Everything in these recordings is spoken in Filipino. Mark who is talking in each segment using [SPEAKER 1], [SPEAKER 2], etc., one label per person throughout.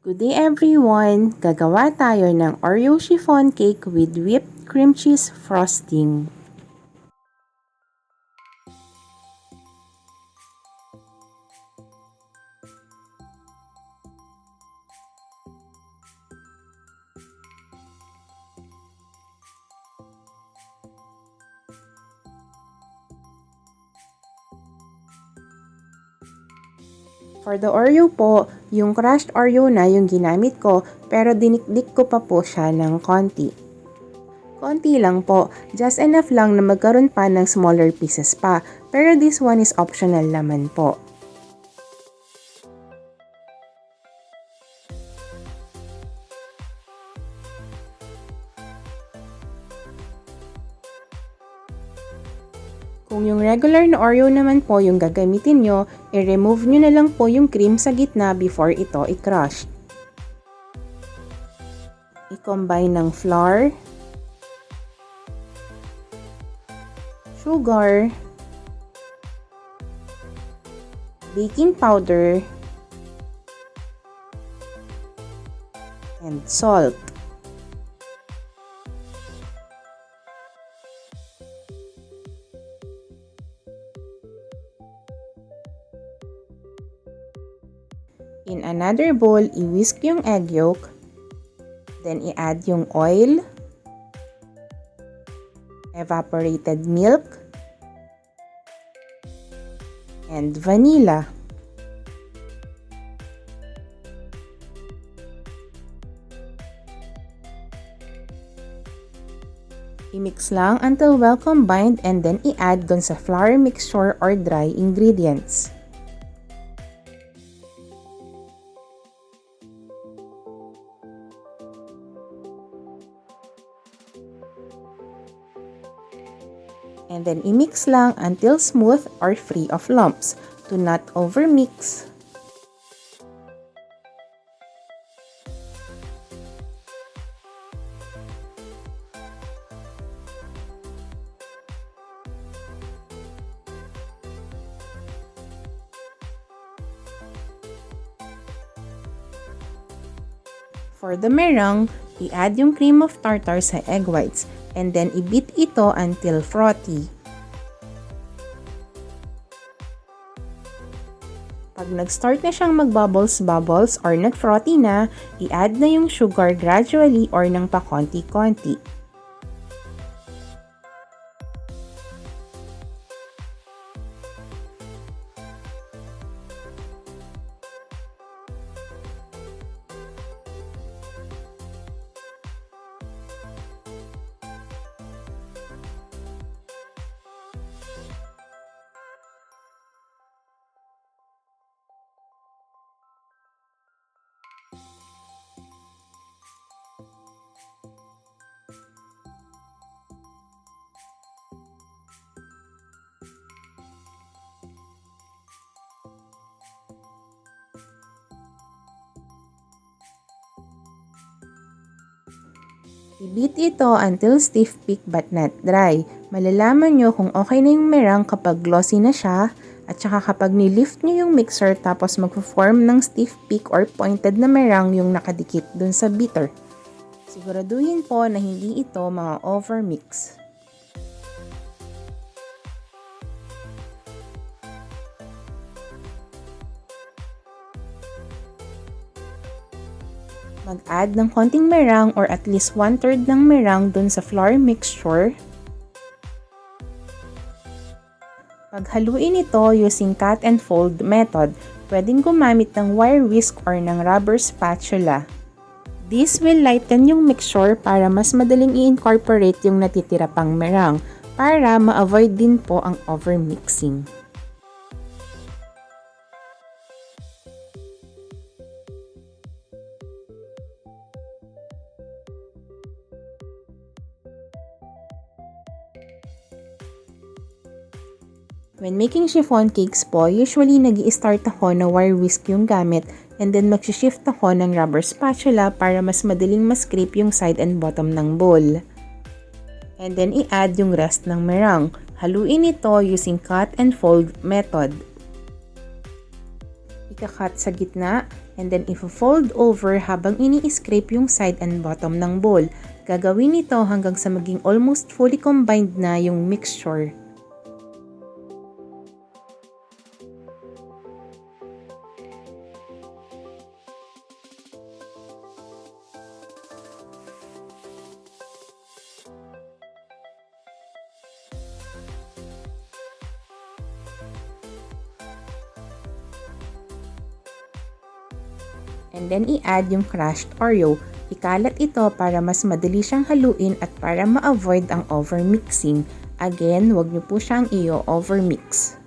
[SPEAKER 1] Good day everyone! Gagawa tayo ng Oreo chiffon cake with whipped cream cheese frosting. For the Oreo po, yung crushed Oreo na yung ginamit ko pero dinikdik ko pa po siya ng konti. Konti lang po, just enough lang na magkaroon pa ng smaller pieces pa, pero this one is optional naman po. Kung yung regular na Oreo naman po yung gagamitin nyo, i-remove nyo na lang po yung cream sa gitna before ito i-crush. I-combine ng flour, sugar, baking powder, and salt. In another bowl, i-whisk yung egg yolk, then i-add yung oil, evaporated milk, and vanilla. I-mix lang until well combined and then i-add dun sa flour mixture or dry ingredients. And then i-mix lang until smooth or free of lumps. Do not overmix. For the meringue, i-add yung cream of tartar sa egg whites and then i-beat ito until frothy. Pag nag-start na siyang mag-bubbles or nag-frothy na, i-add na yung sugar gradually or ng pakonti-konti. I-beat ito until stiff peak but not dry. Malalaman nyo kung okay na yung meringue kapag glossy na siya at saka kapag ni-lift nyo yung mixer tapos magpo-form ng stiff peak or pointed na meringue yung nakadikit dun sa bitter. Siguraduhin po na hindi ito mga overmix. Mag-add ng konting meringue or at least 1/3 ng meringue dun sa flour mixture. Paghaluin ito using cut and fold method, pwedeng gumamit ng wire whisk or ng rubber spatula. This will lighten yung mixture para mas madaling i-incorporate yung natitira pang meringue para ma-avoid din po ang overmixing. When making chiffon cakes po, usually nag-i-start ako na wire whisk yung gamit and then mag-shift ako ng rubber spatula para mas madaling ma-scrape yung side and bottom ng bowl. And then i-add yung rest ng meringue. Haluin ito using cut and fold method. Ika-cut sa gitna And then i-fold over habang ini-scrape yung side and bottom ng bowl. Gagawin ito hanggang sa maging almost fully combined na yung mixture. And then i-add yung crushed Oreo. Ikalat ito para mas madali siyang haluin at para ma-avoid ang overmixing. Again, wag niyo po siyang i-overmix.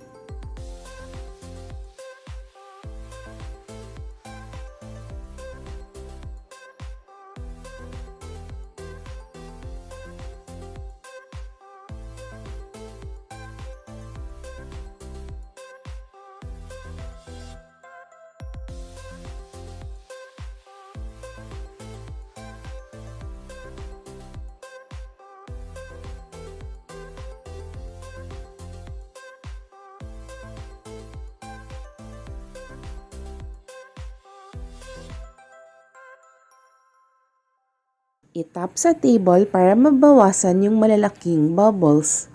[SPEAKER 1] I-tap sa table para mabawasan yung malalaking bubbles.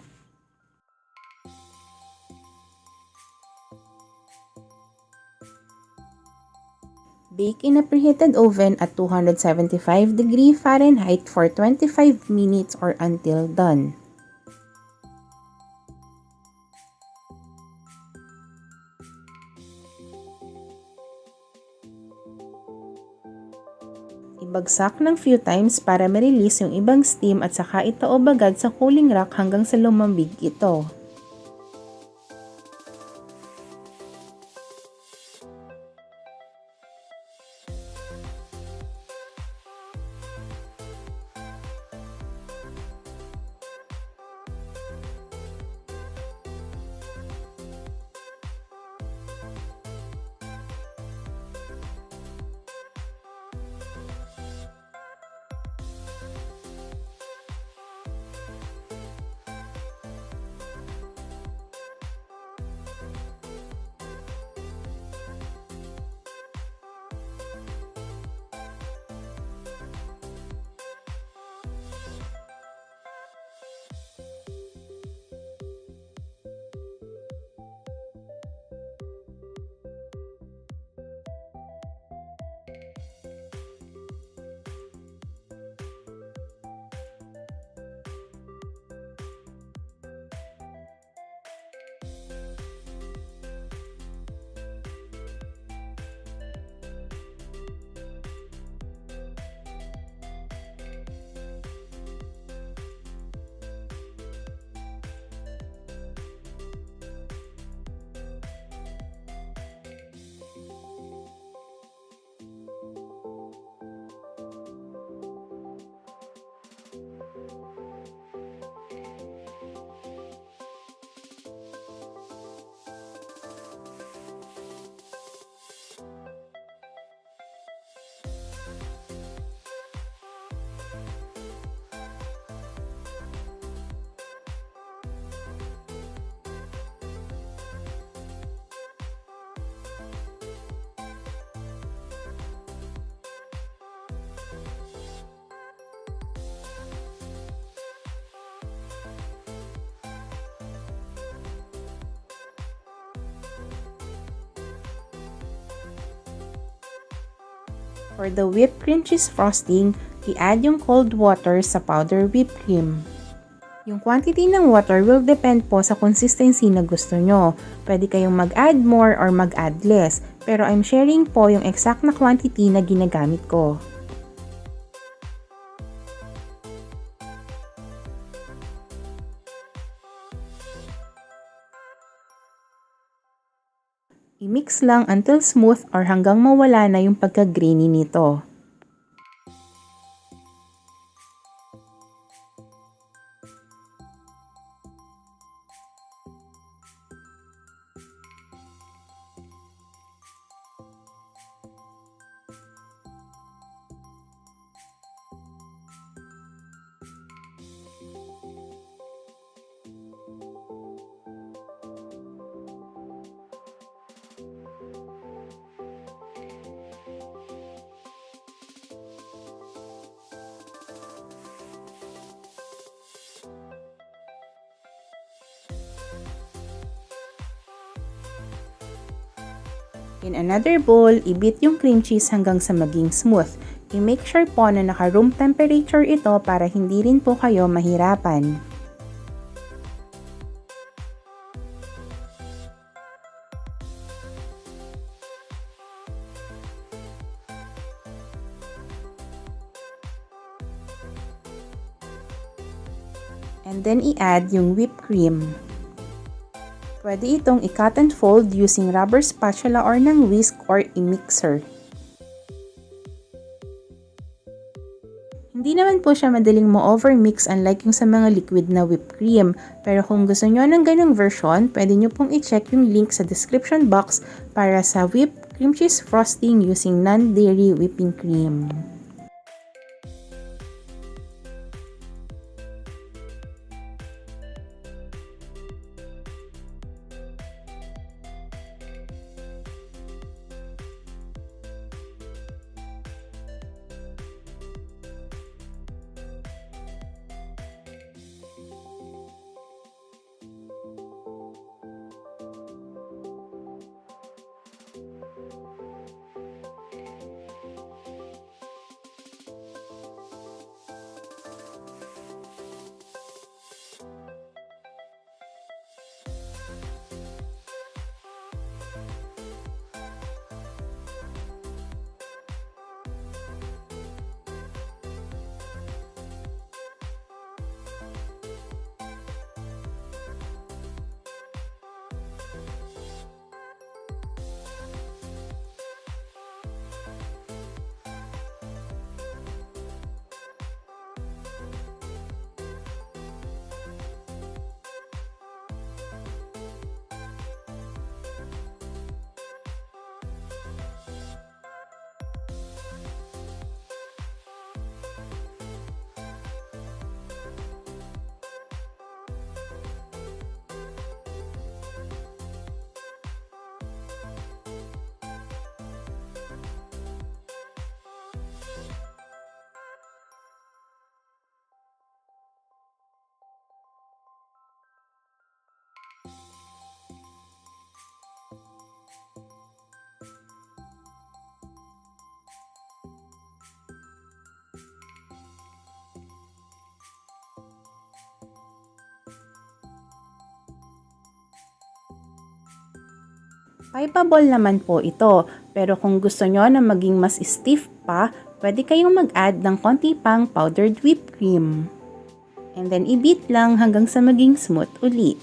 [SPEAKER 1] Bake in a preheated oven at 275 Fahrenheit for 25 minutes or until done. Ibagsak ng few times para ma-release yung ibang steam at saka itaob agad sa cooling rack hanggang sa lumambig ito. For the whipped cream cheese frosting, i-add yung cold water sa powder whipped cream. Yung quantity ng water will depend po sa consistency na gusto nyo. Pwede kayong mag-add more or mag-add less, pero I'm sharing po yung exact na quantity na ginagamit ko. I-mix lang until smooth or hanggang mawala na yung pagka-grainy nito. In another bowl, i-beat yung cream cheese hanggang sa maging smooth. I-make sure po na naka-room temperature ito para hindi rin po kayo mahirapan. And then i-add yung whipped cream. Pwede itong i-cut and fold using rubber spatula or ng whisk or i-mixer. Hindi naman po siya madaling mo-overmix unlike yung sa mga liquid na whipped cream. Pero kung gusto nyo ng ganong version, pwede nyo pong i-check yung link sa description box para sa whipped cream cheese frosting using non-dairy whipping cream. Pipeable naman po ito, pero kung gusto nyo na maging mas stiff pa, pwede kayong mag-add ng konti pang powdered whipped cream. And then i-beat lang hanggang sa maging smooth ulit.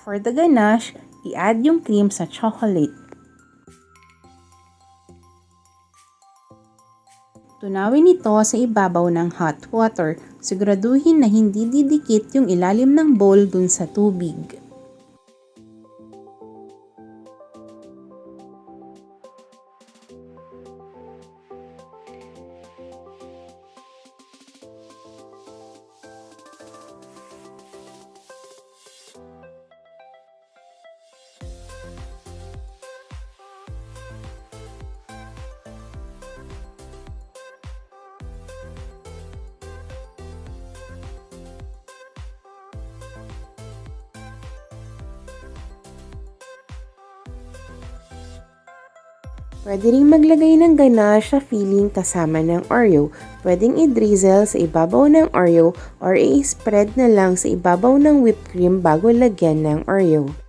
[SPEAKER 1] For the ganache, i-add yung cream sa chocolate. Tunawin ito sa ibabaw ng hot water. Siguraduhin na hindi didikit yung ilalim ng bowl dun sa tubig. Pwede rin maglagay ng ganache sa filling kasama ng Oreo. Pwedeng i-drizzle sa ibabaw ng Oreo or i-spread na lang sa ibabaw ng whipped cream bago lagyan ng Oreo.